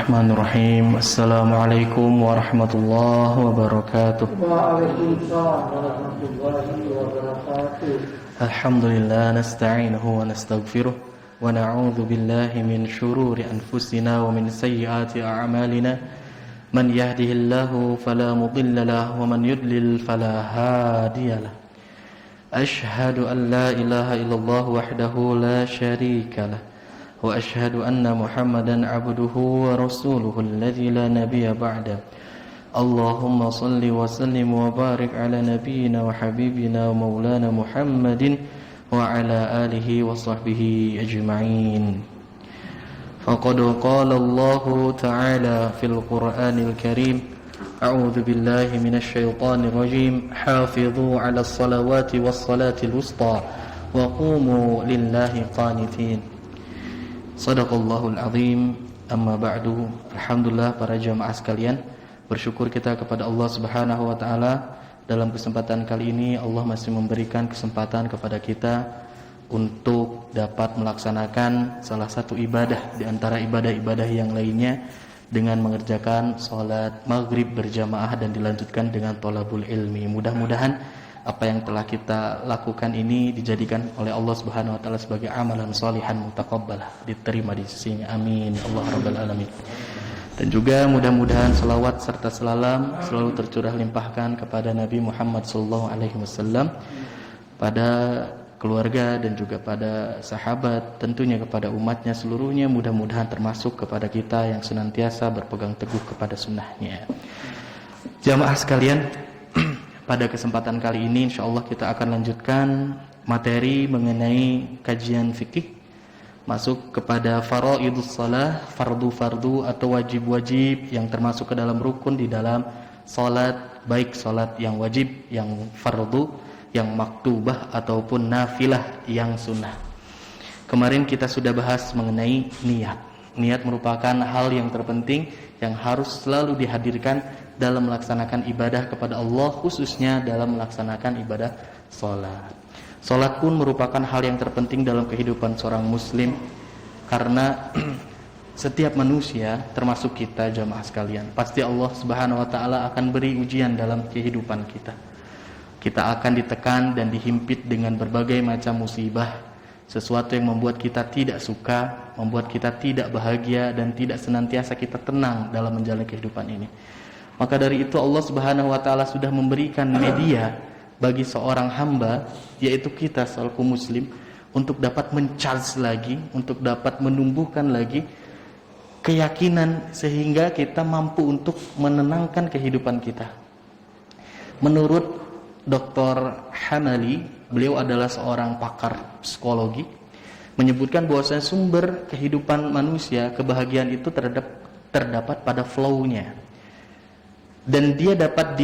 Bismillahirrahmanirrahim. Assalamualaikum warahmatullahi wabarakatuh. Waalaikumsalam warahmatullahi wabarakatuh. Alhamdulillah nasta'inuhu wa nastaghfiruh wa na'udzu billahi min syururi anfusina wa min sayyiati a'malina. Man yahdihillahu fala mudilla lahu wa man yudlil fala hadiya lahu. Ashhadu an la ilaha illallah wahdahu la syarika lahu. وأشهد أن محمدا عبده ورسوله الذي لا نبي بعده اللهم صل وسلم وبارك على نبينا وحبيبنا ومولانا محمد وعلى آله وصحبه أجمعين فقد قال الله تعالى في القرآن الكريم أعوذ بالله من الشيطان الرجيم حافظوا على الصلوات والصلاة الوسطى وقوموا لله قانتين. Shadaqallahul azim. Amma ba'du. Alhamdulillah para jamaah sekalian, bersyukur kita kepada Allah Subhanahu wa taala. Dalam kesempatan kali ini Allah masih memberikan kesempatan kepada kita untuk dapat melaksanakan salah satu ibadah di antara ibadah-ibadah yang lainnya dengan mengerjakan salat maghrib berjamaah dan dilanjutkan dengan thalabul ilmi. Mudah-mudahan apa yang telah kita lakukan ini dijadikan oleh Allah Subhanahu wa taala sebagai amalan sholihan mutaqabbalah, diterima di sisinya. Amin Allah rabbal alamin. Dan juga mudah-mudahan selawat serta salam selalu tercurah limpahkan kepada Nabi Muhammad sallallahu alaihi wasallam, pada keluarga dan juga pada sahabat, tentunya kepada umatnya seluruhnya. Mudah-mudahan termasuk kepada kita yang senantiasa berpegang teguh kepada sunnahnya. Jamaah sekalian, pada kesempatan kali ini insyaallah kita akan lanjutkan materi mengenai kajian fikih, masuk kepada faraidus shalah, fardu-fardu atau wajib-wajib yang termasuk ke dalam rukun di dalam salat, baik salat yang wajib, yang fardu, yang maktubah ataupun nafilah yang sunnah. Kemarin kita sudah bahas mengenai niat. Niat merupakan hal yang terpenting yang harus selalu dihadirkan dalam melaksanakan ibadah kepada Allah, khususnya dalam melaksanakan ibadah salat. Salat pun merupakan hal yang terpenting dalam kehidupan seorang muslim, karena setiap manusia termasuk kita jamaah sekalian, pasti Allah Subhanahu wa taala akan beri ujian dalam kehidupan kita. Kita akan ditekan dan dihimpit dengan berbagai macam musibah, sesuatu yang membuat kita tidak suka, membuat kita tidak bahagia dan tidak senantiasa kita tenang dalam menjalani kehidupan ini. Maka dari itu Allah Subhanahu wa taala sudah memberikan media bagi seorang hamba, yaitu kita selaku muslim, untuk dapat mencharge lagi, untuk dapat menumbuhkan lagi keyakinan sehingga kita mampu untuk menenangkan kehidupan kita. Menurut Dr. Hamali, beliau adalah seorang pakar psikologi, menyebutkan bahwasanya sumber kehidupan manusia, kebahagiaan itu terdapat pada flow-nya. Dan dia dapat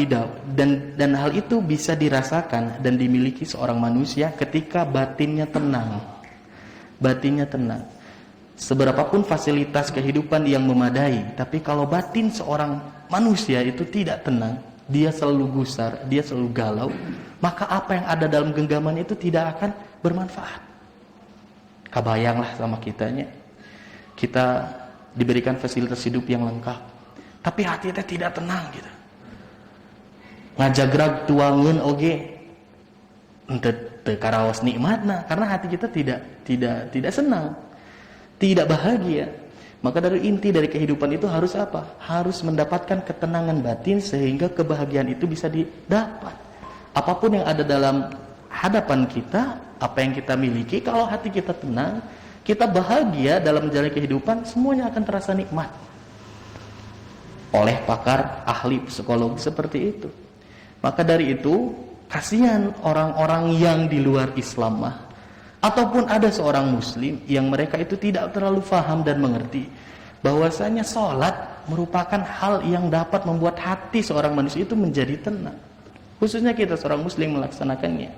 dan hal itu bisa dirasakan dan dimiliki seorang manusia ketika batinnya tenang. Batinnya tenang. Seberapapun fasilitas kehidupan yang memadai, tapi kalau batin seorang manusia itu tidak tenang, dia selalu gusar, dia selalu galau, maka apa yang ada dalam genggaman itu tidak akan bermanfaat. Kebayanglah sama kitanya, kita diberikan fasilitas hidup yang lengkap, tapi hati kita tidak tenang gitu. Ngajagrag tuangeun oge teu karaos nikmatna, karena hati kita tidak senang, tidak bahagia. Maka dari inti dari kehidupan itu harus apa? Harus mendapatkan ketenangan batin sehingga kebahagiaan itu bisa didapat. Apapun yang ada dalam hadapan kita, apa yang kita miliki, kalau hati kita tenang, kita bahagia dalam menjalani kehidupan, semuanya akan terasa nikmat. Oleh pakar ahli psikologi seperti itu. Maka dari itu, kasihan orang-orang yang di luar Islam ataupun ada seorang muslim yang mereka itu tidak terlalu paham dan mengerti bahwasanya sholat merupakan hal yang dapat membuat hati seorang manusia itu menjadi tenang. Khususnya kita seorang muslim melaksanakannya.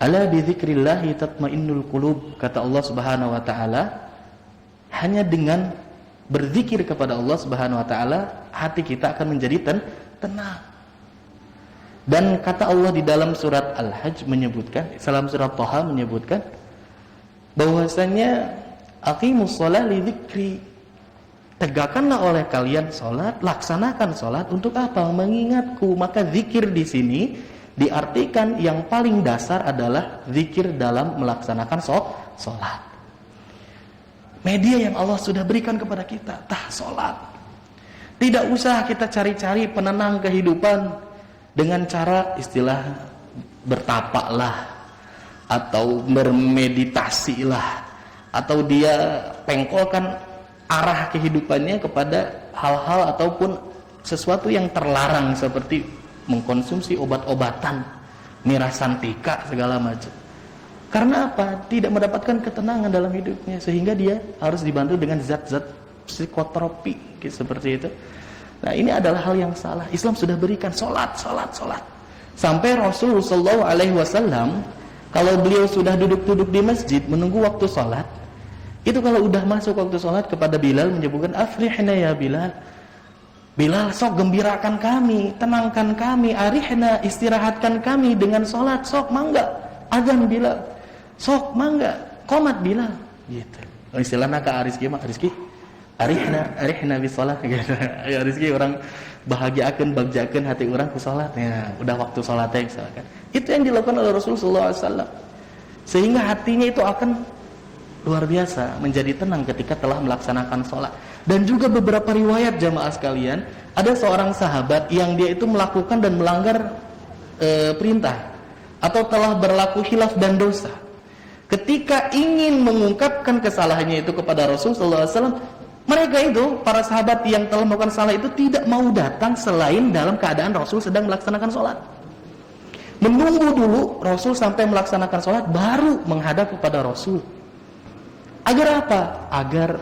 Ala bidzikrillahi tatmainnul qulub, kata Allah Subhanahu wa taala, hanya dengan berzikir kepada Allah Subhanahu wa taala hati kita akan menjadi tenang. Dan kata Allah di dalam surat Al-Hajj menyebutkan, dalam surat Thaha menyebutkan bahwasanya aqimus shalah li dzikri, Tegakkanlah oleh kalian sholat, laksanakan sholat untuk apa? Mengingatku. Maka zikir di sini diartikan yang paling dasar adalah zikir dalam melaksanakan sholat. Media yang Allah sudah berikan kepada kita, sholat. Tidak usah kita cari-cari penenang kehidupan dengan cara istilah bertapaklah, atau bermeditasilah, atau dia pengkolkan arah kehidupannya kepada hal-hal ataupun sesuatu yang terlarang seperti mengkonsumsi obat-obatan, mirasantika segala macam. Karena apa? Tidak mendapatkan ketenangan dalam hidupnya, sehingga dia harus dibantu dengan zat-zat psikotropi seperti itu. Nah, ini adalah hal yang salah. Islam sudah berikan sholat. Sampai Rasulullah SAW, kalau beliau sudah duduk-duduk di masjid menunggu waktu sholat, itu kalau udah masuk waktu sholat kepada Bilal menyebutkan, afrihna ya Bilal, Bilal sok gembirakan kami, tenangkan kami, arihna istirahatkan kami dengan sholat, sok mangga, azan Bilal, sok mangga, qomat Bilal, gitu. Istilahnya ke Rizki mah, Rizki, arihna bis sholat, gitu. Ya Rizki orang bahagiakan, bagjakan hati orang ke sholat, ya udah waktu sholatnya misalkan. Itu yang dilakukan oleh Rasulullah SAW, sehingga hatinya itu akan luar biasa menjadi tenang ketika telah melaksanakan sholat. Dan juga beberapa riwayat jamaah sekalian, ada seorang sahabat yang dia itu melakukan dan melanggar perintah atau telah berlaku khilaf dan dosa. Ketika ingin mengungkapkan kesalahannya itu kepada Rasulullah SAW, mereka itu, para sahabat yang telah melakukan salah itu tidak mau datang selain dalam keadaan Rasul sedang melaksanakan sholat. Menunggu dulu Rasul sampai melaksanakan sholat, baru menghadap kepada Rasul. Agar apa? Agar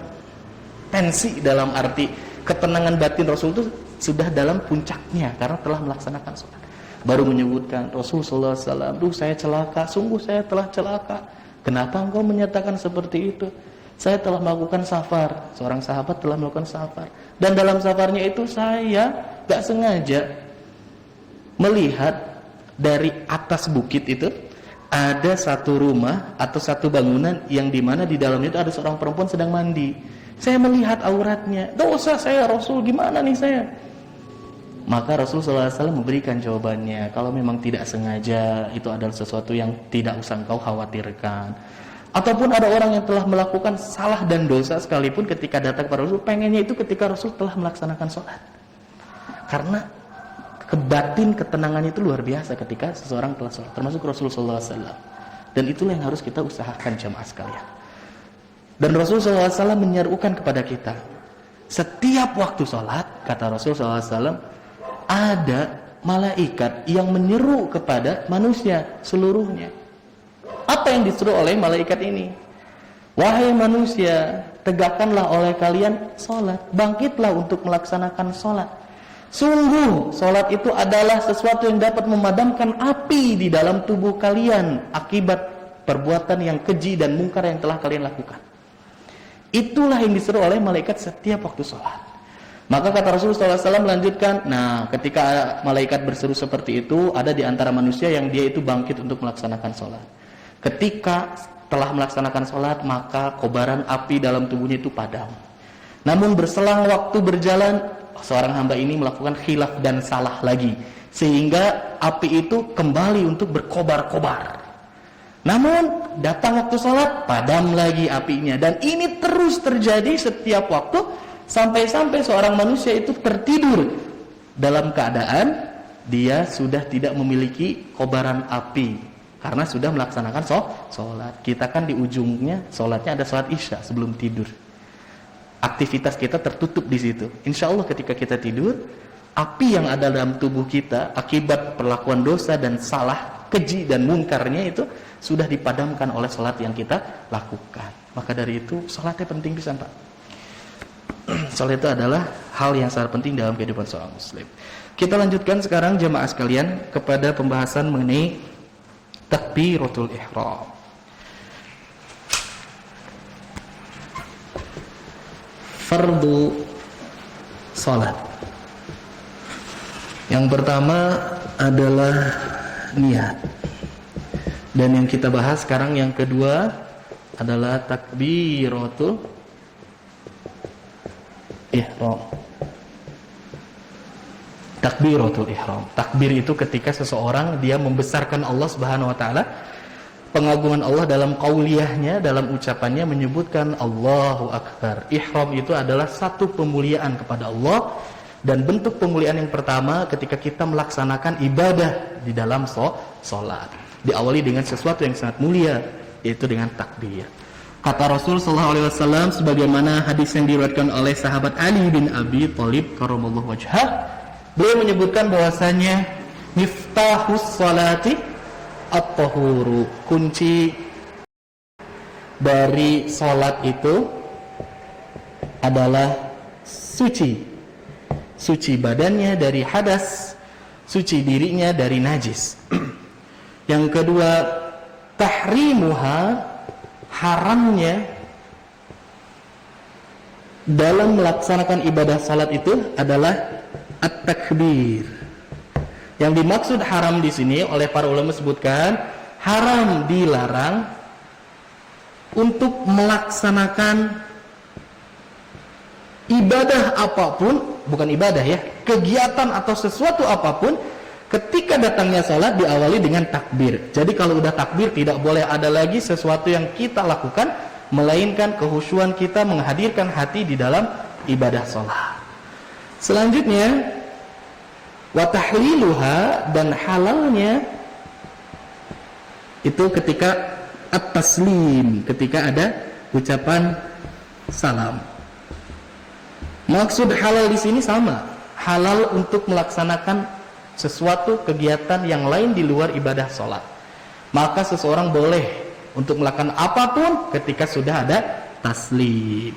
tensi dalam arti ketenangan batin Rasul itu sudah dalam puncaknya karena telah melaksanakan sholat. Baru menyebutkan Rasulullah SAW, duh saya celaka, sungguh saya telah celaka. Kenapa engkau menyatakan seperti itu? Saya telah melakukan safar. Seorang sahabat telah melakukan safar. Dan dalam safarnya itu saya gak sengaja melihat dari atas bukit itu ada satu rumah atau satu bangunan yang dimana di dalamnya itu ada seorang perempuan sedang mandi. Saya melihat auratnya. Dosa saya Rasul, gimana nih saya? Maka Rasulullah SAW memberikan jawabannya, kalau memang tidak sengaja, itu adalah sesuatu yang tidak usah engkau khawatirkan. Ataupun ada orang yang telah melakukan salah dan dosa sekalipun ketika datang kepada Rasul, pengennya itu ketika Rasul telah melaksanakan sholat. Karena kebatin ketenangan itu luar biasa ketika seseorang telah sholat, termasuk Rasulullah SAW. Dan itulah yang harus kita usahakan jamaah sekalian. Dan Rasulullah SAW menyerukan kepada kita, setiap waktu sholat, kata Rasulullah SAW, ada malaikat yang menyeru kepada manusia seluruhnya. Apa yang disuruh oleh malaikat ini? Wahai manusia, tegakkanlah oleh kalian sholat, bangkitlah untuk melaksanakan sholat. Sungguh, sholat itu adalah sesuatu yang dapat memadamkan api di dalam tubuh kalian akibat perbuatan yang keji dan mungkar yang telah kalian lakukan. Itulah yang disuruh oleh malaikat setiap waktu sholat. Maka kata Rasulullah SAW melanjutkan, nah ketika malaikat berseru seperti itu, ada di antara manusia yang dia itu bangkit untuk melaksanakan sholat. Ketika telah melaksanakan sholat, maka kobaran api dalam tubuhnya itu padam. Namun berselang waktu berjalan, seorang hamba ini melakukan khilaf dan salah lagi, sehingga api itu kembali untuk berkobar-kobar. Namun datang waktu sholat, padam lagi apinya. Dan ini terus terjadi setiap waktu, sampai-sampai seorang manusia itu tertidur dalam keadaan dia sudah tidak memiliki kobaran api karena sudah melaksanakan sholat. Kita kan di ujungnya sholatnya ada sholat isya sebelum tidur. Aktivitas kita tertutup di situ. Insya Allah ketika kita tidur, api yang ada dalam tubuh kita akibat perlakuan dosa dan salah, keji dan mungkarnya itu sudah dipadamkan oleh sholat yang kita lakukan. Maka dari itu sholatnya penting pisan, Pak. Sholat itu adalah hal yang sangat penting dalam kehidupan seorang muslim. Kita lanjutkan sekarang jemaah sekalian kepada pembahasan mengenai takbiratul ihram. Fardu salat. Yang pertama adalah niat. Dan yang kita bahas sekarang yang kedua adalah takbiratul ihram. Takbiratul ihram. Takbir itu ketika seseorang dia membesarkan Allah Subhanahu wa taala, pengagungan Allah dalam qauliyahnya, dalam ucapannya menyebutkan Allahu Akbar. Ihram itu adalah satu pemuliaan kepada Allah, dan bentuk pemuliaan yang pertama ketika kita melaksanakan ibadah di dalam salat. Diawali dengan sesuatu yang sangat mulia, yaitu dengan takbir. Kata Rasul sallallahu alaihi wasallam sebagaimana hadis yang diriwayatkan oleh sahabat Ali bin Abi Thalib karramallahu wajhah, beliau menyebutkan bahwasanya miftahus salati at-tahuru, kunci dari salat itu adalah suci. Suci badannya dari hadas, suci dirinya dari najis. Yang kedua, tahrimuha, haramnya dalam melaksanakan ibadah salat itu adalah at-takbir. Yang dimaksud haram di sini oleh para ulama sebutkan, haram dilarang untuk melaksanakan ibadah apapun, bukan ibadah ya, kegiatan atau sesuatu apapun ketika datangnya salat diawali dengan takbir. Jadi kalau udah takbir tidak boleh ada lagi sesuatu yang kita lakukan melainkan kehusyuan kita menghadirkan hati di dalam ibadah salat. Selanjutnya wa tahliluha, dan halalnya itu ketika at-taslim, ketika ada ucapan salam. Maksud halal di sini sama, halal untuk melaksanakan sesuatu kegiatan yang lain di luar ibadah sholat. Maka seseorang boleh untuk melakukan apapun ketika sudah ada taslim.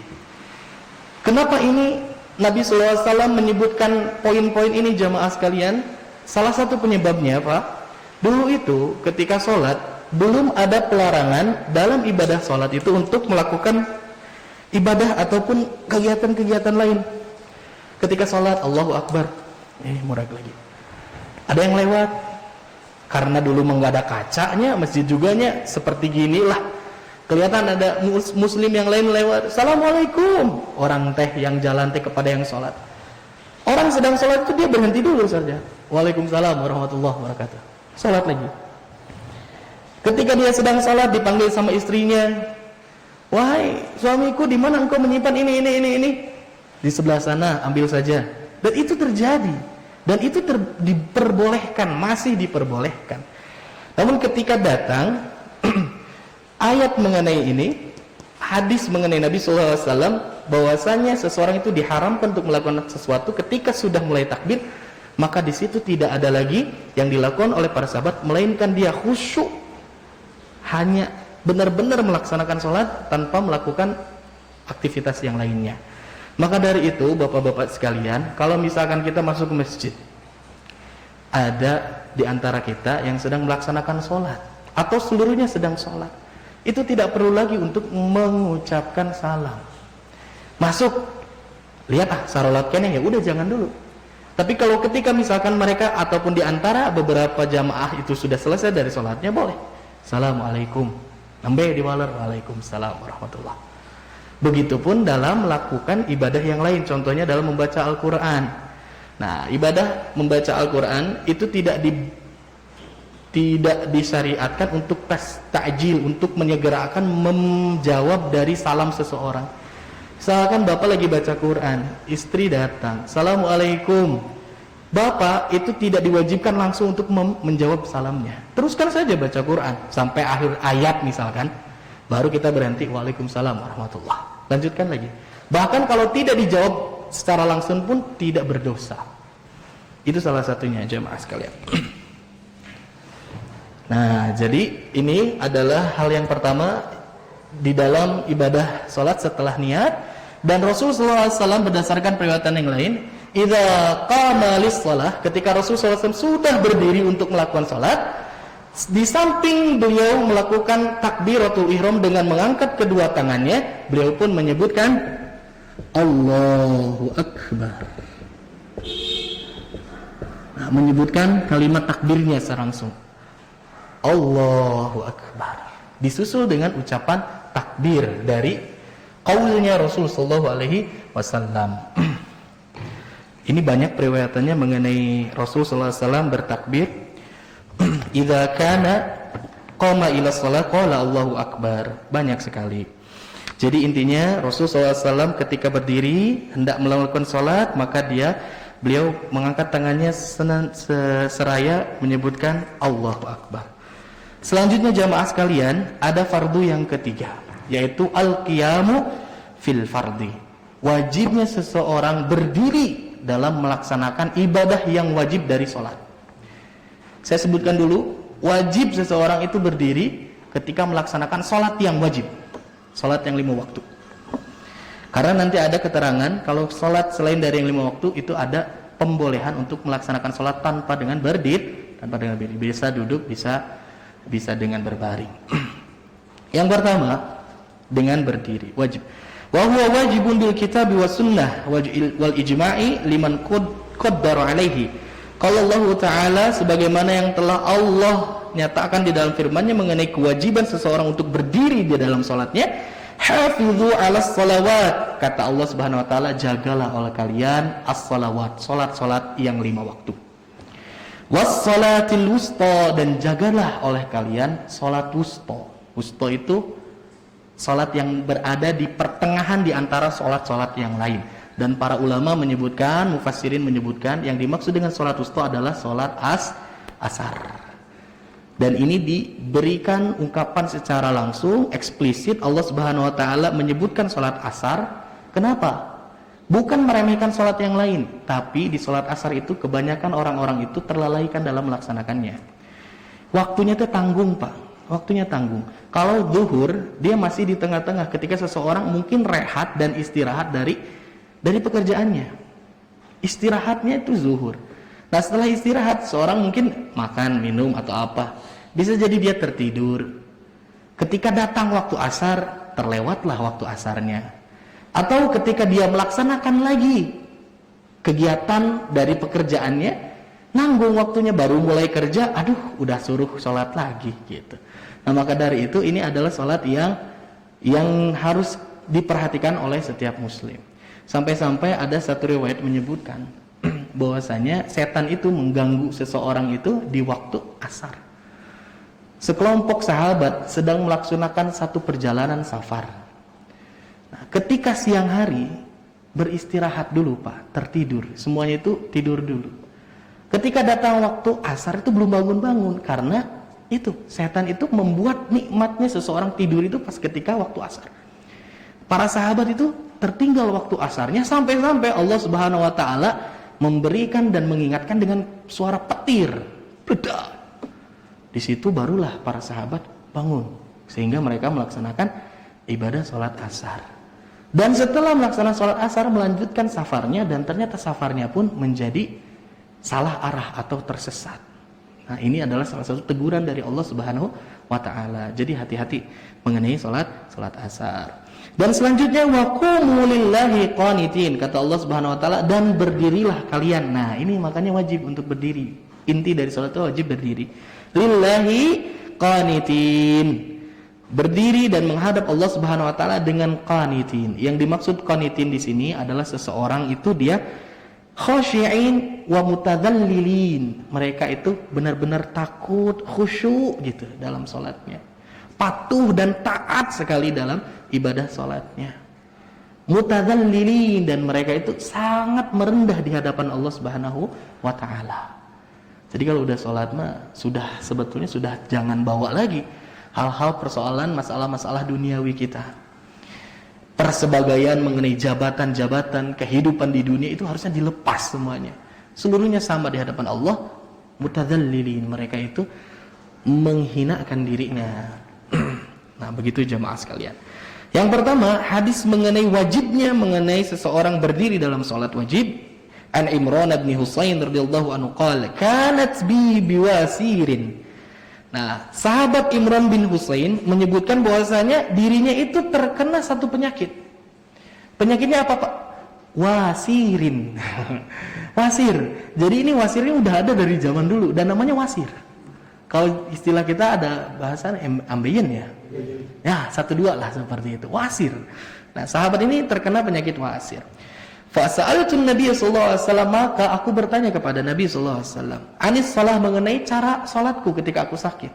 Kenapa ini Nabi SAW menyebutkan poin-poin ini jamaah sekalian? Salah satu penyebabnya Pak, dulu itu ketika sholat belum ada pelarangan dalam ibadah sholat itu untuk melakukan ibadah ataupun kegiatan-kegiatan lain. Ketika sholat Allahu Akbar, murag lagi, ada yang lewat, karena dulu nggak ada kacanya, masjid juganya seperti gini lah, kelihatan ada muslim yang lain lewat, Assalamualaikum, orang teh yang jalan teh kepada yang sholat. Orang sedang sholat itu dia berhenti dulu saja, Waalaikumsalam warahmatullahi wabarakatuh, sholat lagi. Ketika dia sedang sholat dipanggil sama istrinya, wahai suamiku, di mana engkau menyimpan ini? Di sebelah sana, ambil saja. Dan itu terjadi. Dan itu diperbolehkan, masih diperbolehkan. Namun ketika datang ayat mengenai ini, hadis mengenai Nabi SAW, bahwasanya seseorang itu diharamkan untuk melakukan sesuatu ketika sudah mulai takbir, maka di situ tidak ada lagi yang dilakukan oleh para sahabat, melainkan dia khusyuk, hanya benar-benar melaksanakan sholat tanpa melakukan aktivitas yang lainnya. Maka dari itu bapak-bapak sekalian, kalau misalkan kita masuk ke masjid, ada di antara kita yang sedang melaksanakan sholat atau seluruhnya sedang sholat, itu tidak perlu lagi untuk mengucapkan salam. Masuk, lihat sarolat kene, ya udah jangan dulu. Tapi kalau ketika misalkan mereka ataupun di antara beberapa jamaah itu sudah selesai dari sholatnya, boleh Assalamualaikum, nambe diwalar, Waalaikumsalam warahmatullah. Begitupun dalam melakukan ibadah yang lain, contohnya dalam membaca Al-Quran. Nah, ibadah membaca Al-Quran itu tidak disyariatkan untuk ta'jil, untuk menyegerakan menjawab dari salam seseorang. Misalkan bapak lagi baca Quran, istri datang, Assalamualaikum, bapak itu tidak diwajibkan langsung untuk menjawab salamnya. Teruskan saja baca Quran sampai akhir ayat misalkan, baru kita berhenti, Waalaikumsalam warahmatullah. Lanjutkan lagi. Bahkan kalau tidak dijawab secara langsung pun tidak berdosa. Itu salah satunya jemaah sekalian. Nah, jadi ini adalah hal yang pertama di dalam ibadah sholat setelah niat. Dan Rasulullah SAW berdasarkan periwayatan yang lain, idza qama lis-shalah, ketika Rasulullah SAW sudah berdiri untuk melakukan sholat, di samping beliau melakukan takbiratul ihram dengan mengangkat kedua tangannya, beliau pun menyebutkan Allahu Akbar. Nah, menyebutkan kalimat takbirnya secara langsung, Allahu Akbar, disusul dengan ucapan takbir dari qaulnya Rasul sallallahu alaihi wasallam. Ini banyak periwayatannya mengenai Rasul sallallahu alaihi wasallam bertakbir idza kana qama ila shalah qala Allahu akbar. Banyak sekali. Jadi intinya Rasul sallallahu alaihi wasallam ketika berdiri hendak melakukan salat, maka beliau mengangkat tangannya seraya menyebutkan Allahu akbar. Selanjutnya jamaah sekalian, ada fardu yang ketiga, yaitu al-qiyamu fil fardi. Wajibnya seseorang berdiri dalam melaksanakan ibadah yang wajib dari sholat. Saya sebutkan dulu, wajib seseorang itu berdiri ketika melaksanakan sholat yang wajib, sholat yang 5 waktu. Karena nanti ada keterangan kalau sholat selain dari yang 5 waktu itu ada pembolehan untuk melaksanakan sholat tanpa dengan berdiri, bisa duduk, bisa dengan berbaring. Yang pertama, dengan berdiri wajib. Wa huwa wajibun bil kitabi was sunnah wal ijma'i liman qaddara alaihi. Qala Allah Ta'ala, sebagaimana yang telah Allah nyatakan di dalam firman-Nya mengenai kewajiban seseorang untuk berdiri di dalam salatnya, hafizu 'alas shalawat. Kata Allah Subhanahu wa taala, jagalah oleh kalian as-shalawat, salat-salat yang 5 waktu. Was salatil wusta, dan jagalah oleh kalian salat wusta. Wusta itu salat yang berada di pertengahan di antara salat-salat yang lain. Dan para ulama menyebutkan, mufassirin menyebutkan, yang dimaksud dengan salat wusta adalah salat asar. Dan ini diberikan ungkapan secara langsung, eksplisit. Allah Subhanahu wa taala menyebutkan salat asar. Kenapa? Bukan meremehkan salat yang lain, tapi di salat asar itu kebanyakan orang-orang itu terlalaikan dalam melaksanakannya. Waktunya itu tanggung, Pak. Waktunya tanggung. Kalau zuhur, dia masih di tengah-tengah ketika seseorang mungkin rehat dan istirahat dari pekerjaannya. Istirahatnya itu zuhur. Nah, setelah istirahat, seorang mungkin makan, minum atau apa. Bisa jadi dia tertidur. Ketika datang waktu asar, terlewatlah waktu asarnya. Atau ketika dia melaksanakan lagi kegiatan dari pekerjaannya, nanggung waktunya, baru mulai kerja, aduh udah suruh sholat lagi gitu. Nah, maka dari itu ini adalah sholat yang harus diperhatikan oleh setiap muslim. Sampai-sampai ada satu riwayat menyebutkan bahwasanya setan itu mengganggu seseorang itu di waktu asar. Sekelompok sahabat sedang melaksanakan satu perjalanan safar. Nah, ketika siang hari beristirahat dulu, Pak, tertidur, semuanya itu tidur dulu. Ketika datang waktu asar itu belum bangun-bangun, karena itu setan itu membuat nikmatnya seseorang tidur itu pas ketika waktu asar. Para sahabat itu tertinggal waktu asarnya, sampai-sampai Allah Subhanahu wa taala memberikan dan mengingatkan dengan suara petir. Bedak. Di situ barulah para sahabat bangun, sehingga mereka melaksanakan ibadah sholat asar. Dan setelah melaksanakan sholat asar, melanjutkan safarnya, dan ternyata safarnya pun menjadi salah arah atau tersesat. Nah, ini adalah salah satu teguran dari Allah Subhanahu wa taala. Jadi hati-hati mengenai salat asar. Dan selanjutnya waqumu lillahi qanitin, kata Allah Subhanahu wa taala, dan berdirilah kalian. Nah, ini makanya wajib untuk berdiri. Inti dari salat itu wajib berdiri. Lillahi qanitin. Berdiri dan menghadap Allah Subhanahu wa taala dengan qanitin. Yang dimaksud qanitin di sini adalah seseorang itu dia khashi'in wa mutadzallilin. Mereka itu benar-benar takut, khusyuk gitu dalam salatnya. Patuh dan taat sekali dalam ibadah salatnya. Mutadzallilin, dan mereka itu sangat merendah di hadapan Allah Subhanahu wa taala. Jadi kalau udah salat mah sebetulnya sudah jangan bawa lagi hal-hal persoalan masalah-masalah duniawi kita. Persebagaian mengenai jabatan-jabatan, kehidupan di dunia itu harusnya dilepas semuanya. Seluruhnya sama di hadapan Allah. Mutadzallilin, mereka itu menghinakan dirinya. Nah, begitu jamaah sekalian. Yang pertama, hadis mengenai wajibnya mengenai seseorang berdiri dalam salat wajib. An Imran bin Husain radhiyallahu anhu qala, "Kanat bi biwasirin." Nah, sahabat Imran bin Husain menyebutkan bahwasanya dirinya itu terkena satu penyakit. Penyakitnya apa, Pak? Wasirin. Wasir. Jadi ini wasir ini udah ada dari zaman dulu dan namanya wasir. Kalau istilah kita ada bahasan ambeien ya. Ya, 1-2 lah seperti itu. Wasir. Nah, sahabat ini terkena penyakit wasir. Fasa'altun Nabi sallallahu alaihi wasallam, maka aku bertanya kepada Nabi sallallahu alaihi wasallam, anis salah, mengenai cara salatku ketika aku sakit.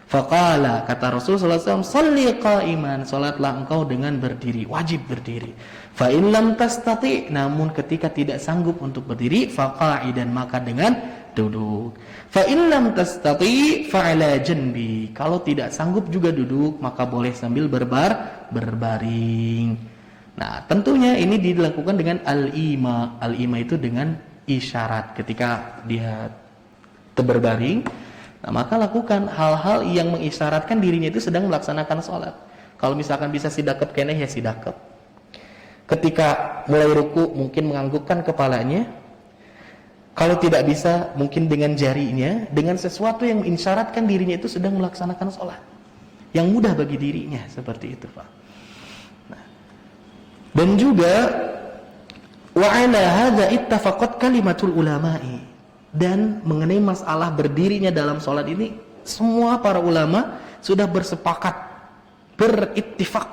Faqala, kata Rasul sallallahu alaihi wasallam, shalli qa'iman, salatlah engkau dengan berdiri, wajib berdiri. Fa in lam tastati, namun ketika tidak sanggup untuk berdiri, faqa'idan, maka dengan duduk. Fa in lam tastati fa ala janbi, kalau tidak sanggup juga duduk, maka boleh sambil berbaring. Nah, tentunya ini dilakukan dengan al-ima. Al-ima itu dengan isyarat. Ketika dia berbaring, nah, maka lakukan hal-hal yang mengisyaratkan dirinya itu sedang melaksanakan sholat. Kalau misalkan bisa sidakep keneh, ya sidakep. Ketika mulai ruku, mungkin menganggukkan kepalanya. Kalau tidak bisa, mungkin dengan jarinya, dengan sesuatu yang mengisyaratkan dirinya itu sedang melaksanakan sholat. Yang mudah bagi dirinya, seperti itu, Pak. Dan juga wa ala hadza ittafaqat kalimatul ulama'i, dan mengenai masalah berdirinya dalam salat ini semua para ulama sudah bersepakat, berittifaq,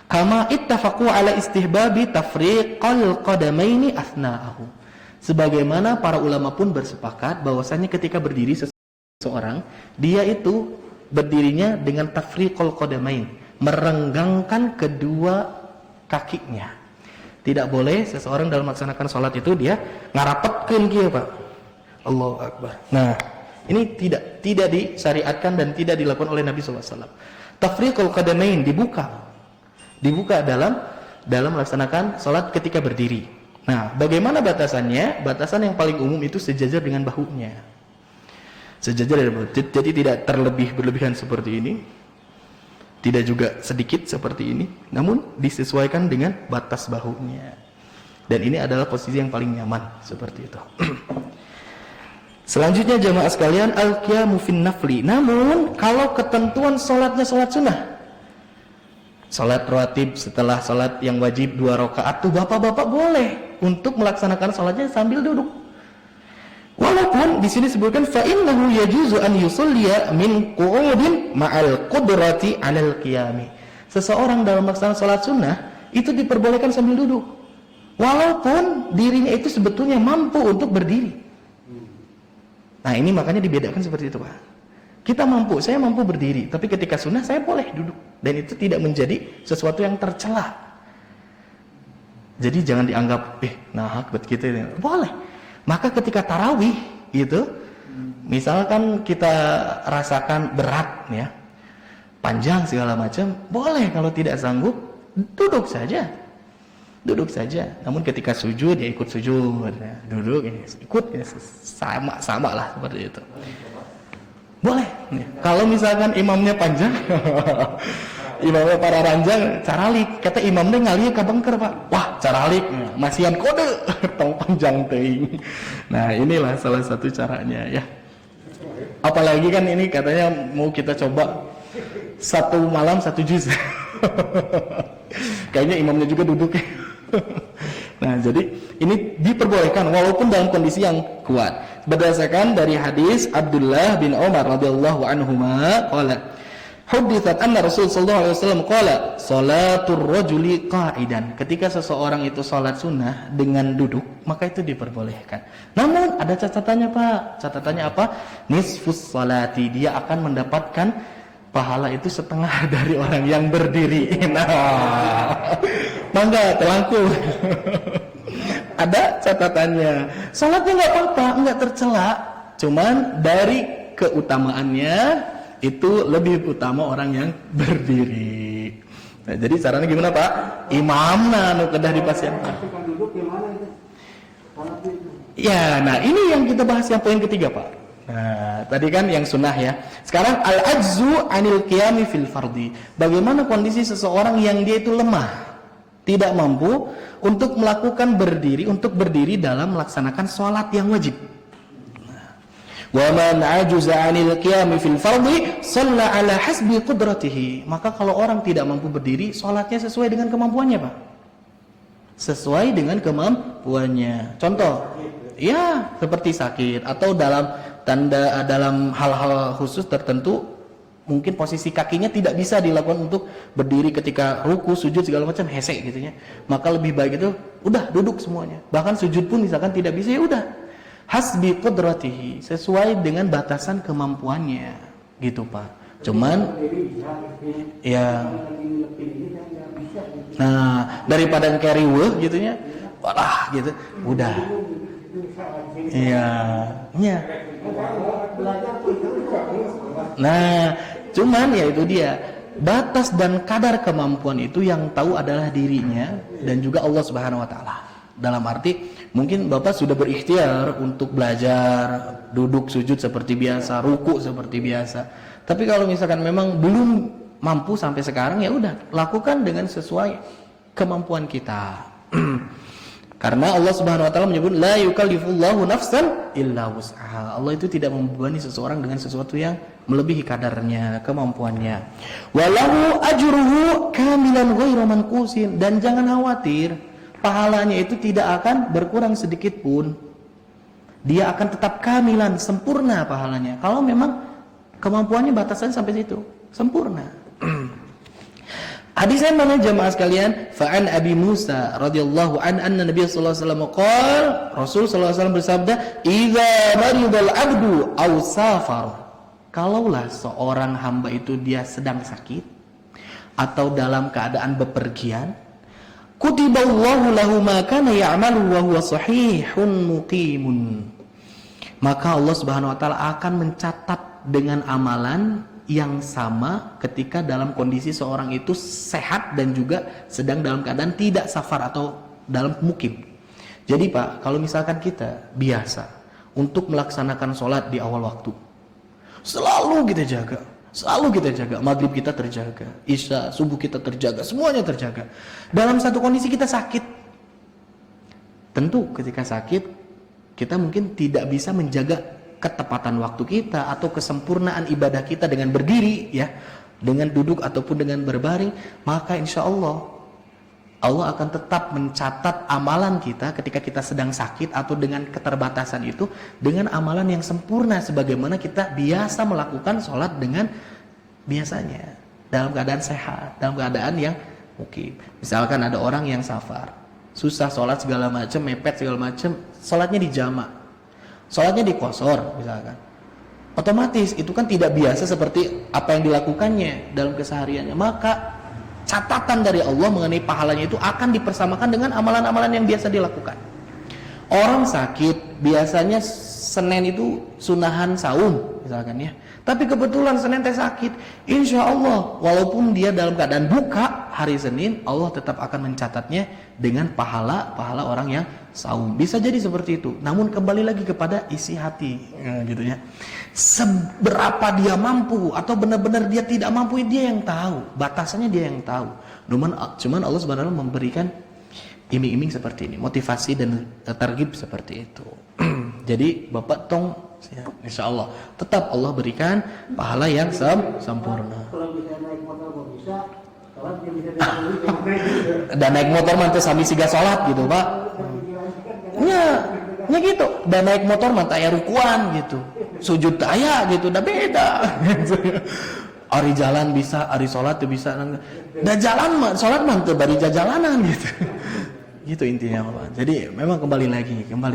kama ittafaqu ala istihbabi tafriqal qadamaini athna'ahu, sebagaimana para ulama pun bersepakat bahwasanya ketika berdiri seseorang, dia itu berdirinya dengan tafriqal qadamain, merenggangkan kedua kakinya. Tidak boleh seseorang dalam melaksanakan sholat itu dia ngarapetkeun kieu, Pak. Allahu Akbar. Nah, ini tidak disyariatkan dan tidak dilakukan oleh Nabi sallallahu alaihi wasallam. Tafriqul qadamain dibuka dalam melaksanakan sholat ketika berdiri. Nah, bagaimana batasannya? Batasan yang paling umum itu sejajar dengan bahunya. Sejajar dengan bahu. Jadi tidak berlebihan seperti ini. Tidak juga sedikit seperti ini, namun disesuaikan dengan batas bahunya. Dan ini adalah posisi yang paling nyaman, seperti itu. Selanjutnya jamaah sekalian, al-qiyamu fin nafli. Namun kalau ketentuan sholatnya sholat sunnah, sholat rawatib setelah sholat yang wajib 2 rakaat tuh bapak-bapak boleh untuk melaksanakan sholatnya sambil duduk. Walaupun di sini disebutkan fa innahu yajuzu an yusalliya min qu'udin ma'al qudrati 'alal qiyami. Seseorang dalam melaksanakan salat sunnah itu diperbolehkan sambil duduk. Walaupun dirinya itu sebetulnya mampu untuk berdiri. Nah, ini makanya dibedakan seperti itu, Pak. Saya mampu berdiri, tapi ketika sunnah saya boleh duduk, dan itu tidak menjadi sesuatu yang tercela. Jadi jangan dianggap nahak buat kita ini. Boleh. Maka ketika tarawih itu, misalkan kita rasakan berat ya, panjang segala macam, boleh kalau tidak sanggup duduk saja. Namun ketika sujud ya ikut sujud, ya. Duduk ini ikut ya, sama lah seperti itu. Boleh. Ya. Kalau misalkan imamnya panjang, imamnya para ranjang, caralik. Kata imamnya ngalieu ka bengker, Pak. Wah, caralik. Masihan kode. Tong panjang teuing. Nah, inilah salah satu caranya ya. Apalagi kan ini katanya mau kita coba 1 malam 1 juz. Kayaknya imamnya juga duduk. Nah, jadi ini diperbolehkan walaupun dalam kondisi yang kuat. Berdasarkan dari hadis Abdullah bin Umar radhiyallahu anhuma qala Huditsat anna Rasul sallallahu alaihi wasallam qala salatur rajuli qa'idan. Ketika seseorang itu salat sunnah dengan duduk, maka itu diperbolehkan. Namun ada catatannya, Pak. Catatannya apa? Nisfus salati, dia akan mendapatkan pahala itu setengah dari orang yang berdiri. Nah, mangga telangku. Ada catatannya. Salatnya enggak apa-apa, enggak tercela. Cuman dari keutamaannya itu lebih utama orang yang berdiri. Nah, jadi caranya gimana, Pak? Imamna nu kedah dipasiankan. Ya, nah ini yang kita bahas yang poin ketiga, Pak. Nah, tadi kan yang sunnah ya. Sekarang al-ajzu anil qiyami fil fardi. Bagaimana kondisi seseorang yang dia itu lemah, tidak mampu untuk melakukan berdiri dalam melaksanakan sholat yang wajib. Wa man ajuza 'anil qiyami fil fardhi shalla 'ala hasbi qudratihi. Maka kalau orang tidak mampu berdiri, salatnya sesuai dengan kemampuannya, Pak. Sesuai dengan kemampuannya. Contoh, ya seperti sakit atau dalam hal-hal khusus tertentu mungkin posisi kakinya tidak bisa dilakukan untuk berdiri ketika ruku, sujud segala macam hese gitu ya. Maka lebih baik itu udah duduk semuanya. Bahkan sujud pun misalkan tidak bisa, ya udah hasbi qudratihi, sesuai dengan batasan kemampuannya gitu Pak. Cuman ya nah daripada carry gitu ya, walah gitu udah iya ya. Nah cuman ya itu dia, batas dan kadar kemampuan itu yang tahu adalah dirinya dan juga Allah Subhanahu wa taala. Dalam arti mungkin Bapak sudah berikhtiar untuk belajar duduk sujud seperti biasa, ruku seperti biasa. Tapi kalau misalkan memang belum mampu sampai sekarang, ya udah lakukan dengan sesuai kemampuan kita. Karena Allah Subhanahu wa taala menyebut la yukallifullahu nafsan illa wus'aha. Allah itu tidak membebani seseorang dengan sesuatu yang melebihi kadarnya, kemampuannya. Walahu ajruhu kamilan ghairu manqusin, dan jangan khawatir, pahalanya itu tidak akan berkurang sedikit pun. Dia akan tetap kamilan, sempurna pahalanya. Kalau memang kemampuannya batasannya sampai situ, sempurna. Hadis yang mana jemaah sekalian? Fa'an Abi Musa radhiyallahu anna Nabi sallallahu alaihi wasallam qol, Rasul sallallahu alaihi wasallam bersabda, "Idza maridal 'abdu aw safar." Kalaulah seorang hamba itu dia sedang sakit atau dalam keadaan bepergian, kutiballahu lahu ma kana ya'malu wa huwa sahihun muqimun. Maka Allah Subhanahu wa taala akan mencatat dengan amalan yang sama ketika dalam kondisi seorang itu sehat dan juga sedang dalam keadaan tidak safar atau dalam mukim. Jadi Pak, kalau misalkan kita biasa untuk melaksanakan sholat di awal waktu, selalu kita jaga, maghrib kita terjaga, isya, subuh kita terjaga, semuanya terjaga. Dalam satu kondisi kita sakit, tentu ketika sakit kita mungkin tidak bisa menjaga ketepatan waktu kita atau kesempurnaan ibadah kita dengan berdiri ya, dengan duduk ataupun dengan berbaring, maka insya Allah Allah akan tetap mencatat amalan kita ketika kita sedang sakit atau dengan keterbatasan itu dengan amalan yang sempurna sebagaimana kita biasa melakukan sholat dengan biasanya dalam keadaan sehat, dalam keadaan yang mukim. Misalkan ada orang yang safar, susah sholat segala macam, mepet segala macam, sholatnya dijamak, sholatnya dikosor misalkan, otomatis itu kan tidak biasa seperti apa yang dilakukannya dalam kesehariannya. Maka catatan dari Allah mengenai pahalanya itu akan dipersamakan dengan amalan-amalan yang biasa dilakukan. Orang sakit biasanya Senin itu sunahan saum misalkan ya, tapi kebetulan Senin teh sakit, insya Allah walaupun dia dalam keadaan buka hari Senin, Allah tetap akan mencatatnya dengan pahala orang yang saum. Bisa jadi seperti itu. Namun kembali lagi kepada isi hati, gitu ya. Seberapa dia mampu atau benar-benar dia tidak mampu, dia yang tahu. Batasannya dia yang tahu. Cuman Allah Subhanahu wa taala memberikan iming-iming seperti ini, motivasi dan targhib seperti itu. Jadi Bapak tong, ya, insya Allah tetap Allah berikan pahala yang sempurna. Kalau bisa naik motor kok bisa, sholat dia bisa Dan naik motor mantu sami siga sholat gitu Pak. Ya gitu. Dan naik motor mah aya rukuan gitu. Sujud aya gitu, udah beda. Ari jalan bisa, ari sholat tuh bisa. Da jalan mah sholat mah teu bari jalanan gitu. Gitu intinya Pak. Jadi memang kembali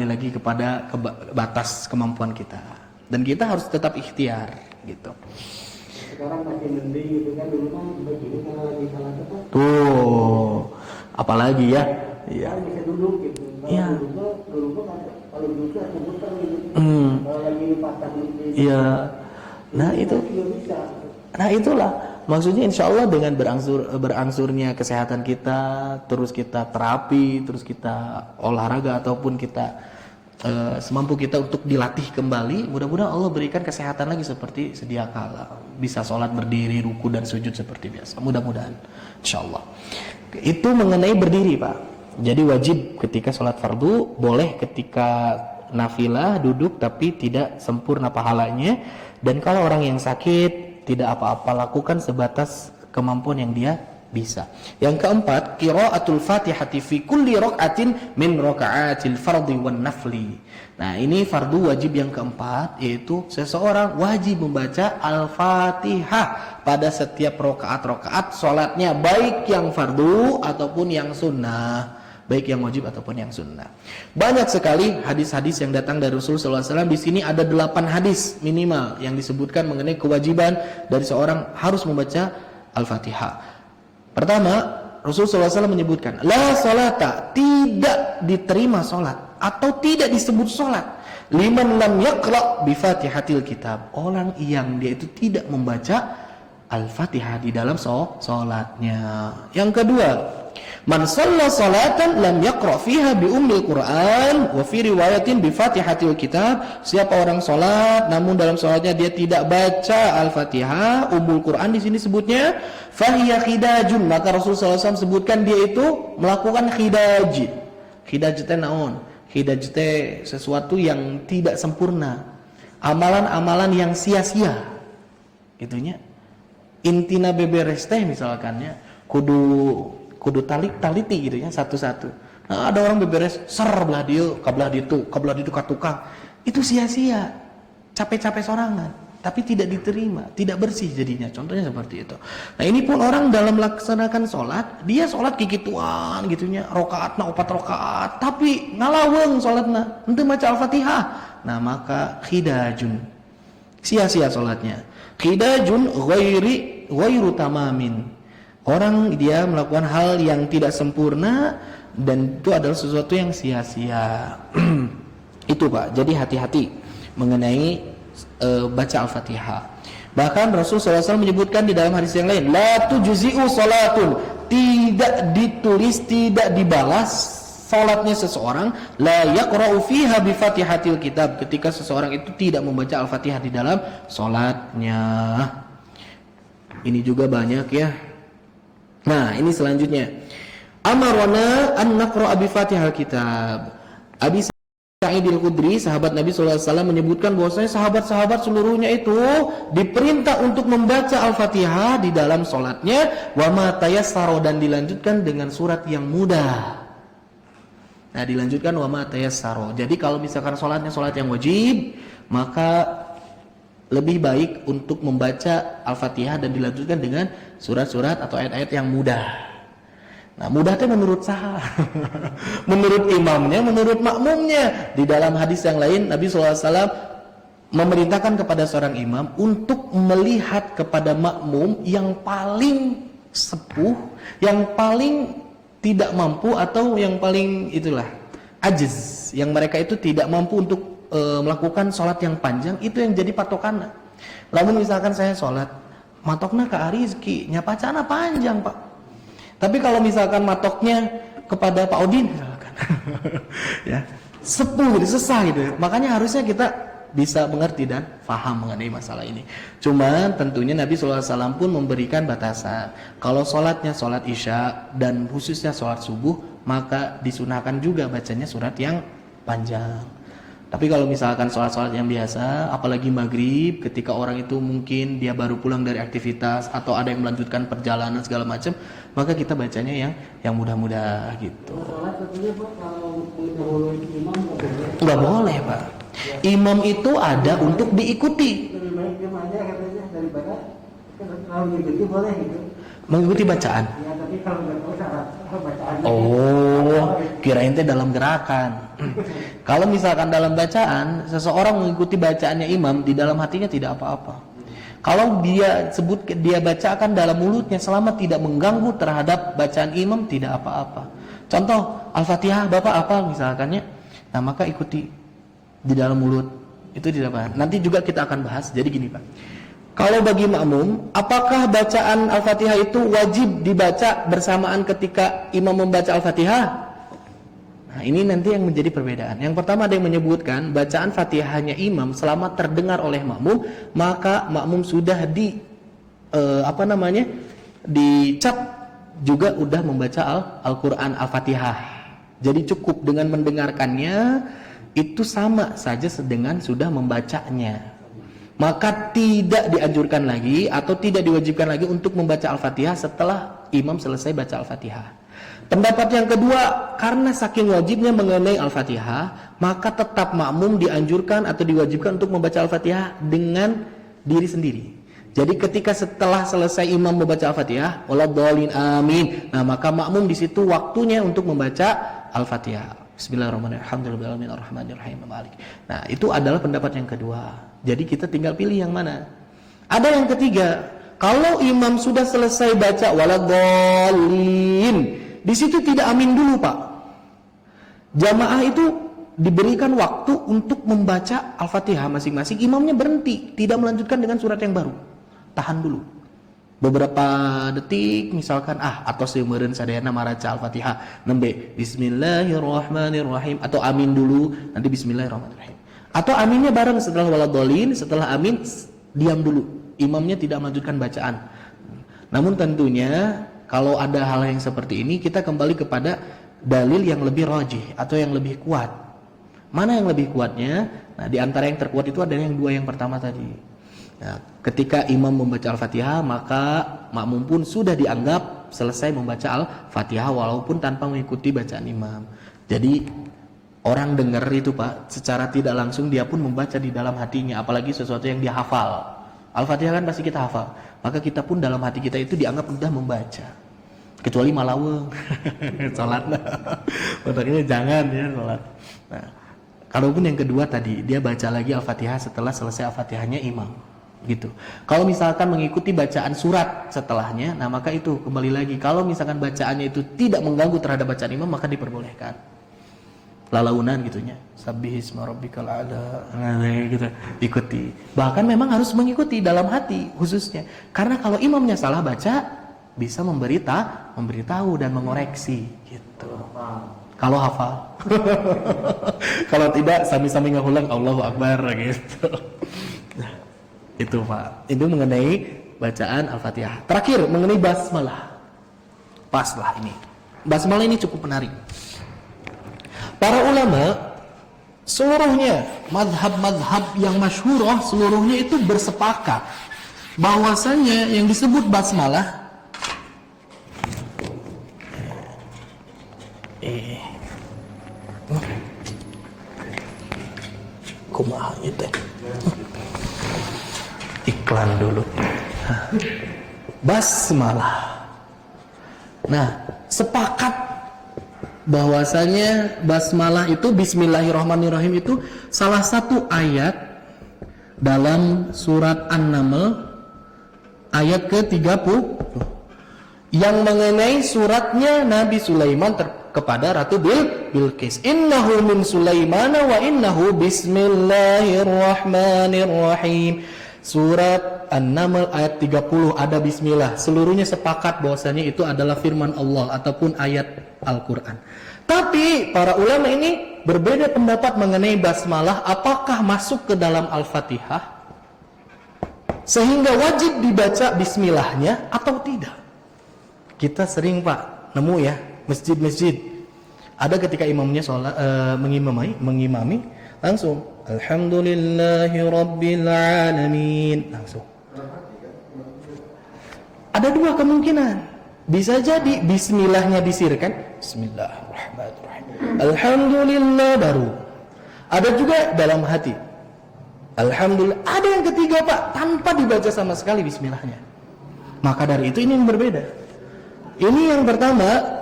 lagi kepada batas kemampuan kita. Dan kita harus tetap ikhtiar gitu. Sekarang masih mending gitu kan, dulu kan begini kalau lagi salah tepat. Tuh, apalagi ya? Iya. Bisa duduk gitu. Iya. Duduk kan kalau duduk aku muter gitu. Kalau lagi patah gitu. Iya. Nah itu. Bisa. Nah itulah maksudnya, insya Allah dengan berangsurnya kesehatan kita, terus kita terapi, terus kita olahraga ataupun kita semampu kita untuk dilatih kembali, mudah-mudahan Allah berikan kesehatan lagi seperti sedia kala, bisa sholat berdiri, ruku dan sujud seperti biasa, mudah-mudahan insya Allah. Itu mengenai berdiri Pak. Jadi wajib ketika sholat fardu, boleh ketika nafilah duduk tapi tidak sempurna pahalanya. Dan kalau orang yang sakit, tidak apa-apa, lakukan sebatas kemampuan yang dia bisa. Yang keempat, qiraatul Fatihati fi kulli raka'atin min raka'atil fardhi wan nafli. Nah, ini fardu wajib yang keempat, yaitu seseorang wajib membaca Al-Fatihah pada setiap rakaat-rakaat salatnya, baik yang fardu ataupun yang sunnah, baik yang wajib ataupun yang sunnah. Banyak sekali hadis-hadis yang datang dari Rasulullah SAW. Di sini ada 8 hadis minimal yang disebutkan mengenai kewajiban dari seorang harus membaca Al-Fatihah. Pertama, Rasulullah SAW menyebutkan, la salata, tidak diterima salat atau tidak disebut salat liman lam yaqra bi Fatihatil kitab, orang yang dia itu tidak membaca Al-Fatihah di dalam salatnya. Yang kedua, man shalla salatan lam yaqra fiha bi ummil Qur'an wa fi riwayatin bi Fatihatil kitab, siapa orang salat namun dalam salatnya dia tidak baca Al-Fatihah, ummul Qur'an di sini sebutnya, fahiya khidajun, maka Rasulullah SAW sebutkan dia itu melakukan khidaj. Khidaj teh naon? Khidaj teh sesuatu yang tidak sempurna, amalan-amalan yang sia-sia. Gitunya. Intina beberes teh misalkannya kudu taliti gitu ya, satu-satu. Nah, ada orang beberes ser belah dieu, kabelah ditu ka tukang. Itu sia-sia. Capek-capek sorangan, tapi tidak diterima, tidak bersih jadinya. Contohnya seperti itu. Nah, ini pun orang dalam melaksanakan sholat, dia sholat kikituan gitunya, rakaatna 4 rakaat, tapi ngalaweng sholatna, henteu maca Al-Fatihah. Nah, maka khidajun, sia-sia sholatnya. Khidajun ghairu tamamin, orang dia melakukan hal yang tidak sempurna dan itu adalah sesuatu yang sia-sia. Itu Pak, jadi hati-hati mengenai baca Al-Fatihah. Bahkan Rasulullah SAW menyebutkan di dalam hadis yang lain, la tujzi'u salatun, tidak ditulis, tidak dibalas salatnya seseorang, la yaqra'u fiha bi Fatihatil kitab, ketika seseorang itu tidak membaca Al-Fatihah di dalam salatnya. Ini juga banyak ya. Nah, ini selanjutnya. Amarona an naqra'a bi Fatihal kitab. Abi Sa'id al-Khudri, sahabat Nabi SAW menyebutkan bahwasanya sahabat-sahabat seluruhnya itu diperintah untuk membaca Al-Fatihah di dalam salatnya, wa ma tayassara, dan dilanjutkan dengan surat yang mudah. Nah, dilanjutkan wa ma tayassara. Jadi kalau misalkan salatnya salat yang wajib, maka lebih baik untuk membaca Al-Fatihah dan dilanjutkan dengan surat-surat atau ayat-ayat yang mudah. Nah, mudah itu menurut saha? Menurut imamnya, menurut makmumnya. Di dalam hadis yang lain, Nabi SAW memerintahkan kepada seorang imam untuk melihat kepada makmum yang paling sepuh, yang paling tidak mampu, atau yang paling itulah ajiz, yang mereka itu tidak mampu untuk melakukan sholat yang panjang, itu yang jadi patokan. Lamun misalkan saya sholat matokna ke Arizki, nyapacana panjang Pak, tapi kalau misalkan matoknya kepada Pak Odin misalkan ya, sepuh gitu, sesah gitu, makanya harusnya kita bisa mengerti dan faham mengenai masalah ini. Cuman tentunya Nabi SAW pun memberikan batasan. Kalau sholatnya sholat isya dan khususnya sholat subuh, maka disunahkan juga bacanya surat yang panjang. Tapi kalau misalkan sholat-sholat yang biasa, apalagi maghrib, ketika orang itu mungkin dia baru pulang dari aktivitas atau ada yang melanjutkan perjalanan segala macam, maka kita bacanya yang mudah-mudah gitu. Sholat tentunya Pak, kalau dahului imam nggak boleh Pak. Imam itu ada untuk diikuti. lebih baik diam aja katanya daripada kalau diikuti boleh gitu. Mengikuti bacaan. Ya, tapi kalau nggak tahu syarat bacaan. Oh, kirain teh dalam gerakan. Kalau misalkan dalam bacaan, seseorang mengikuti bacaannya imam, di dalam hatinya tidak apa-apa. Kalau dia bacakan dalam mulutnya selama tidak mengganggu terhadap bacaan imam, tidak apa-apa. Contoh Al-Fatihah Bapak apa misalkannya, nah maka ikuti di dalam mulut, itu tidak apa. Nanti juga kita akan bahas. Jadi gini Pak, kalau bagi makmum, apakah bacaan Al-Fatihah itu wajib dibaca bersamaan ketika imam membaca Al-Fatihah? Nah, ini nanti yang menjadi perbedaan. Yang pertama ada yang menyebutkan bacaan Fatihahnya imam selama terdengar oleh makmum, maka makmum sudah dicap juga udah membaca Al-Quran Al-Fatihah. Jadi cukup dengan mendengarkannya itu sama saja dengan sudah membacanya. Maka tidak dianjurkan lagi atau tidak diwajibkan lagi untuk membaca Al-Fatihah setelah imam selesai baca Al-Fatihah. Pendapat yang kedua, karena saking wajibnya mengenai Al-Fatihah, maka tetap makmum dianjurkan atau diwajibkan untuk membaca Al-Fatihah dengan diri sendiri. Jadi ketika setelah selesai imam membaca Al-Fatihah, waladhdallin amin. Nah, maka makmum di situ waktunya untuk membaca Al-Fatihah. Bismillahirrahmanirrahim. Arrahmanirrahim. Nah, itu adalah pendapat yang kedua. Jadi kita tinggal pilih yang mana. Ada yang ketiga, kalau imam sudah selesai baca waladhdallin, di situ tidak amin dulu, Pak. Jamaah itu diberikan waktu untuk membaca Al-Fatihah masing-masing. Imamnya berhenti, tidak melanjutkan dengan surat yang baru. Tahan dulu. Beberapa detik misalkan atau seueureun sadayana maraca Al-Fatihah nembe Bismillahirrahmanirrahim atau amin dulu, nanti Bismillahirrahmanirrahim. Atau aminnya bareng setelah waladhdallin, setelah amin diam dulu. Imamnya tidak melanjutkan bacaan. Namun tentunya kalau ada hal yang seperti ini, kita kembali kepada dalil yang lebih rajih atau yang lebih kuat. Mana yang lebih kuatnya? Nah, di antara yang terkuat itu ada yang dua yang pertama tadi. Nah, ketika imam membaca Al-Fatihah, maka makmum pun sudah dianggap selesai membaca Al-Fatihah walaupun tanpa mengikuti bacaan imam. Jadi orang dengar itu, Pak, secara tidak langsung dia pun membaca di dalam hatinya, apalagi sesuatu yang dia hafal. Al-Fatihah kan pasti kita hafal, maka kita pun dalam hati kita itu dianggap sudah membaca. Kecuali malaweng, sholat, makanya jangan ya sholat. Nah, kalaupun yang kedua tadi dia baca lagi Al-Fatihah setelah selesai Al-Fatihahnya imam, gitu. Kalau misalkan mengikuti bacaan surat setelahnya, nah maka itu kembali lagi. Kalau misalkan bacaannya itu tidak mengganggu terhadap bacaan imam, maka diperbolehkan. Lalaunan gitunya, sabbihisma rabbikal a'la, gitu, ikuti. Bahkan memang harus mengikuti dalam hati khususnya, karena kalau imamnya salah baca bisa memberitahu dan mengoreksi gitu. Kalau hafal. Kalau tidak sami-sami ngahulang Allahu Akbar gitu. Nah, itu Pak. Itu mengenai bacaan Al-Fatihah. Terakhir mengenai basmalah. Pas lah ini. Basmalah ini cukup menarik. Para ulama seluruhnya, madhab-madhab yang masyhurah seluruhnya itu bersepakat bahwasanya yang disebut basmalah kumaha itu iklan dulu. Basmalah. Nah, sepakat bahwasanya basmalah itu, bismillahirrahmanirrahim itu salah satu ayat dalam surat An-Naml ayat ke-30 yang mengenai suratnya Nabi Sulaiman kepada Ratu Bilqis. Innahu min Sulaimana wa innahu bismillahirrahmanirrahim. Surat An-Naml ayat 30 ada bismillah. Seluruhnya sepakat bahwasanya itu adalah firman Allah ataupun ayat Al-Quran. Tapi para ulama ini berbeda pendapat mengenai basmalah, apakah masuk ke dalam Al-Fatihah sehingga wajib dibaca bismillahnya atau tidak. Kita sering, Pak, nemu ya masjid-masjid ada ketika imamnya sholat, mengimami langsung Alhamdulillahi Rabbil Alamin, langsung. Ada dua kemungkinan. Bisa jadi bismillahnya disirkan, bismillahirrahmanirrahim, alhamdulillah baru. Ada juga dalam hati, alhamdulillah. Ada yang ketiga, Pak, tanpa dibaca sama sekali bismillahnya. Maka dari itu ini yang berbeda. Ini yang pertama,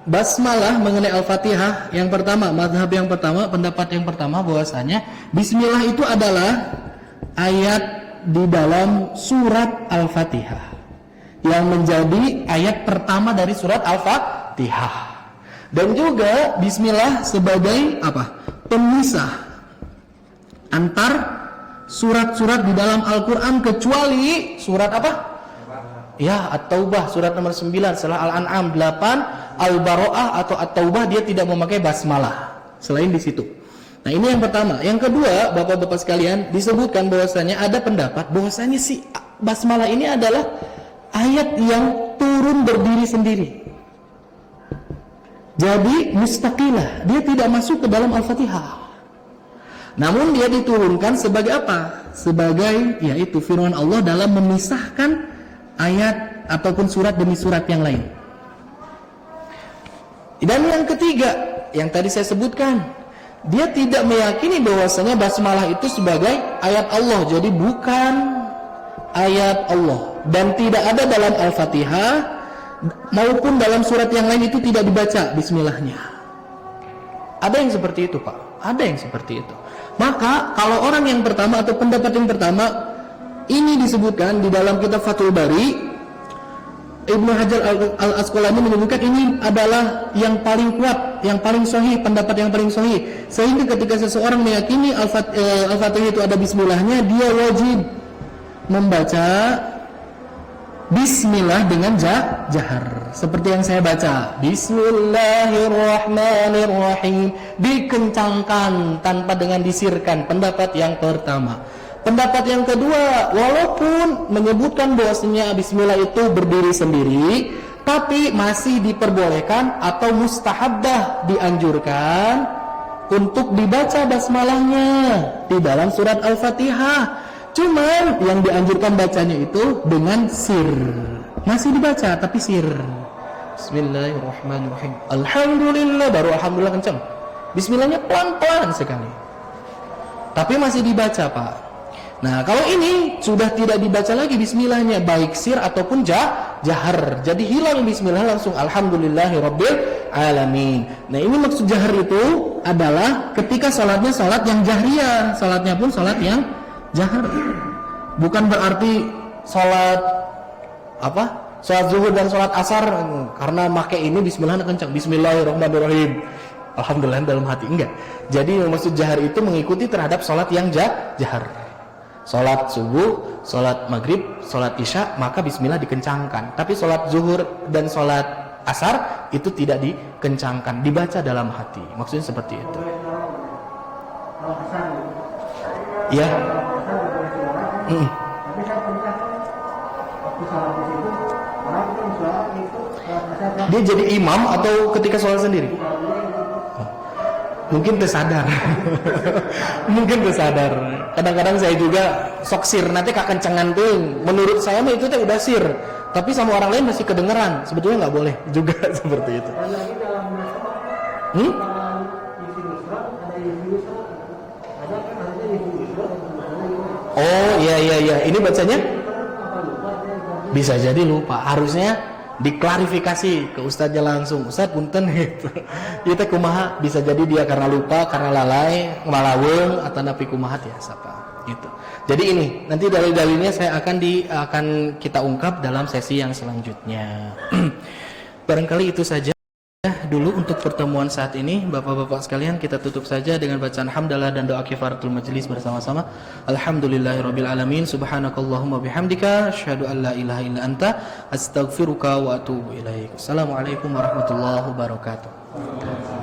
basmalah mengenai Al-Fatihah. Yang pertama, mazhab yang pertama, pendapat yang pertama bahwasanya bismillah itu adalah ayat di dalam surat Al-Fatihah yang menjadi ayat pertama dari surat Al-Fatihah. Dan juga bismillah sebagai apa? Pemisah antar surat-surat di dalam Al-Quran kecuali surat apa? Ya, At-Taubah surat nomor 9, setelah Al-An'am 8, Al-Baro'ah atau At-Taubah dia tidak memakai basmalah selain di situ. Nah, ini yang pertama. Yang kedua, Bapak-bapak sekalian, disebutkan bahwasanya ada pendapat bahwasanya si basmalah ini adalah ayat yang turun berdiri sendiri. Jadi mustaqilah, dia tidak masuk ke dalam Al-Fatihah. Namun dia diturunkan sebagai apa? Sebagai yaitu firman Allah dalam memisahkan ayat ataupun surat demi surat yang lain. Dan yang ketiga, yang tadi saya sebutkan, dia tidak meyakini bahwasanya basmalah itu sebagai ayat Allah, jadi bukan ayat Allah, dan tidak ada dalam Al-Fatihah maupun dalam surat yang lain itu tidak dibaca bismillahnya. Ada yang seperti itu, Pak. Ada yang seperti itu. Maka kalau orang yang pertama atau pendapat yang pertama, ini disebutkan di dalam kitab Fathul Bari, Ibnu Hajar Al-Asqalani menyebutkan ini adalah yang paling kuat, yang paling sahih, pendapat yang paling sahih. Sehingga ketika seseorang meyakini Al-Fatihah itu ada bismillahnya, dia wajib membaca bismillah dengan jahar. Seperti yang saya baca, Bismillahirrahmanirrahim, dikencangkan tanpa dengan disirkan. Pendapat yang pertama. Pendapat yang kedua, walaupun menyebutkan bahwasanya bismillah itu berdiri sendiri, tapi masih diperbolehkan atau mustahabbah, dianjurkan untuk dibaca basmalahnya di dalam surat Al-Fatihah. Cuman yang dianjurkan bacanya itu dengan sir. Masih dibaca tapi sir. Bismillahirrahmanirrahim. Alhamdulillah, baru alhamdulillah kencang. Bismillahnya pelan-pelan sekali. Tapi masih dibaca, Pak. Nah, kalau ini sudah tidak dibaca lagi bismillahnya, baik sir ataupun jahar. Jadi hilang bismillah, langsung alhamdulillahirabbil alamin. Nah, ini maksud jahar itu adalah ketika salatnya salat yang jahriyah, salatnya pun salat yang jahar. Bukan berarti salat salat zuhur dan salat asar karena pakai ini bismillah kencang, bismillahirrahmanirrahim, alhamdulillah dalam hati, enggak. Jadi maksud jahar itu mengikuti terhadap salat yang jahar. Salat subuh, salat maghrib, salat isya, maka bismillah dikencangkan. Tapi salat zuhur dan salat asar itu tidak dikencangkan, dibaca dalam hati. Maksudnya seperti itu. Ya. Dia jadi imam atau ketika sholat sendiri? Mungkin tersadar. Mungkin tersadar. Kadang-kadang saya juga sok sir, nanti kekencangan tuh. Menurut saya mah itu teh udah sir, tapi sama orang lain masih kedengeran. Sebetulnya nggak boleh juga seperti itu. Oh iya. Ini bacanya bisa jadi lupa. Harusnya diklarifikasi ke ustadznya langsung. Ustadz punten gitu. Ieu teh kumaha? Bisa jadi dia karena lupa, karena lalai, ngalaweung atau napi kumaha tiasa Pak. Gitu. Jadi ini nanti dalil-dalilnya saya akan kita ungkap dalam sesi yang selanjutnya. Barangkali itu saja dulu untuk pertemuan saat ini. Bapak-bapak sekalian, kita tutup saja dengan bacaan hamdalah dan doa kifaratul majlis bersama-sama. Alhamdulillahirabbil alamin, subhanakallahumma bihamdika asyhadu an la ilaha illa anta astaghfiruka wa atubu ilaik. Assalamualaikum warahmatullahi wabarakatuh.